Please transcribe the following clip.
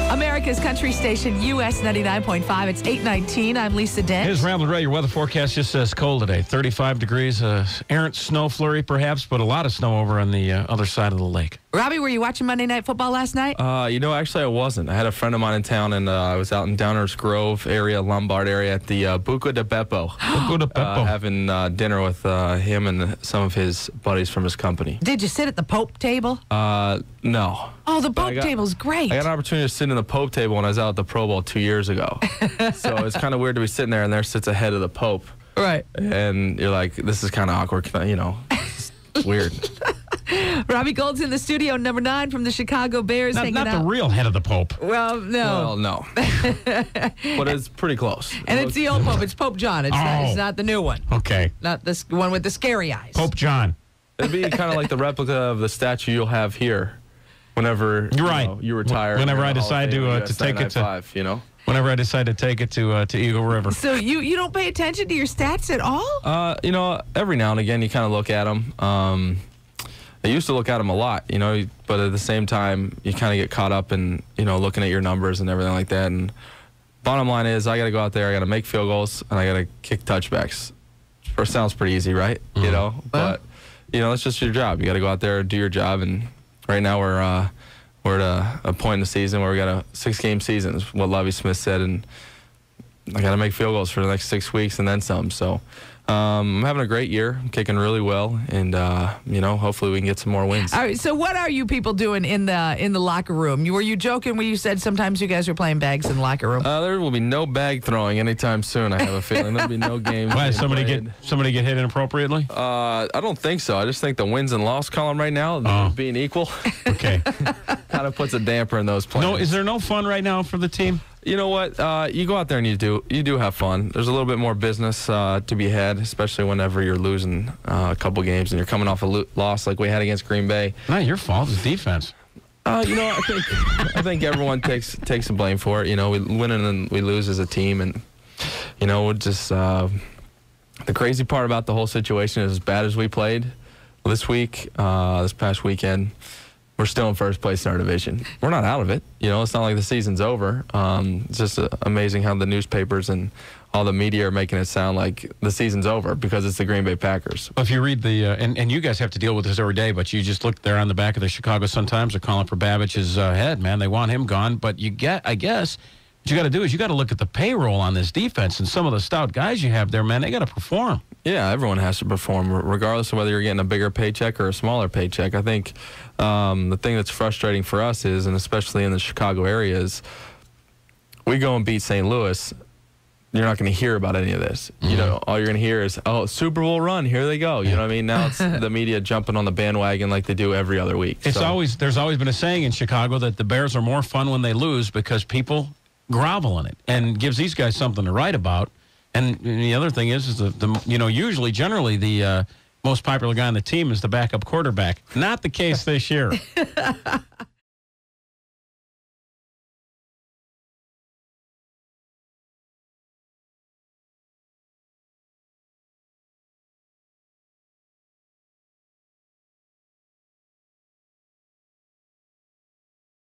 America's country station, US 99.5. It's 8:19. I'm Lisa Dent. Here's Ramblin' Ray. Your weather forecast just says cold today. 35 degrees. Errant snow flurry, perhaps, but a lot of snow over on the other side of the lake. Robbie, were you watching Monday Night Football last night? Actually, I wasn't. I had a friend of mine in town, and I was out in Downers Grove area, Lombard area, at the Buca de Beppo. Buca de Beppo. Having dinner with him and some of his buddies from his company. Did you sit at the Pope table? No. Oh, the Pope table's great. I got an opportunity to sit in the Pope table when I was out at the Pro Bowl 2 years ago. So it's kind of weird to be sitting there, and there sits ahead of the Pope. Right. And you're like, this is kind of awkward, It's weird. Robbie Gould's in the studio, number 9 from the Chicago Bears. Not the real head of the Pope. Well, no. Well, no. But it's pretty close. And it's the old Pope. It's Pope John. It's not the new one. Okay. Not this one with the scary eyes. Pope John. It'd be kind of like the replica of the statue you'll have here whenever you retire. Whenever I decide to take it to Whenever I decide to take it to Eagle River. So you don't pay attention to your stats at all? Every now and again you kind of look at them. I used to look at them a lot, but at the same time you kind of get caught up in, looking at your numbers and everything like that. And bottom line is I got to go out there, I got to make field goals, and I got to kick touchbacks. First sounds pretty easy, right? Mm-hmm. But that's just your job. You got to go out there and do your job. And right now we're at a point in the season where we got a 6-game season, is what Lovie Smith said, and I got to make field goals for the next 6 weeks and then some. So I'm having a great year. I'm kicking really well, and hopefully we can get some more wins. All right. So what are you people doing in the locker room? Were you joking when you said sometimes you guys were playing bags in the locker room? There will be no bag throwing anytime soon. I have a feeling there'll be no games. Why, somebody get hit inappropriately? I don't think so. I just think the wins and loss column right now being equal. Okay. Kind of puts a damper in those plans. No, is there no fun right now for the team? You know what? You go out there and you do have fun. There's a little bit more business to be had, especially whenever you're losing a couple games and you're coming off a loss like we had against Green Bay. Not your fault. It's defense. I think everyone takes some blame for it. We win and we lose as a team, and just the crazy part about the whole situation is, as bad as we played this past weekend, we're still in first place in our division. We're not out of it. It's not like the season's over. It's just amazing how the newspapers and all the media are making it sound like the season's over because it's the Green Bay Packers. Well, if you read and you guys have to deal with this every day, but you just look there on the back of the Chicago Sun-Times, they're calling for Babbich's head, man. They want him gone. But I guess, what you got to do is you got to look at the payroll on this defense, and some of the stout guys you have there, man, they got to perform. Yeah, everyone has to perform, regardless of whether you're getting a bigger paycheck or a smaller paycheck. I think the thing that's frustrating for us is, and especially in the Chicago area, is we go and beat St. Louis, you're not going to hear about any of this. All you're going to hear is, Super Bowl run, here they go. You know what I mean? Now it's the media jumping on the bandwagon like they do every other week. There's always been a saying in Chicago that the Bears are more fun when they lose because people grovel in it, and gives these guys something to write about. And the other thing is usually, generally, the most popular guy on the team is the backup quarterback. Not the case this year.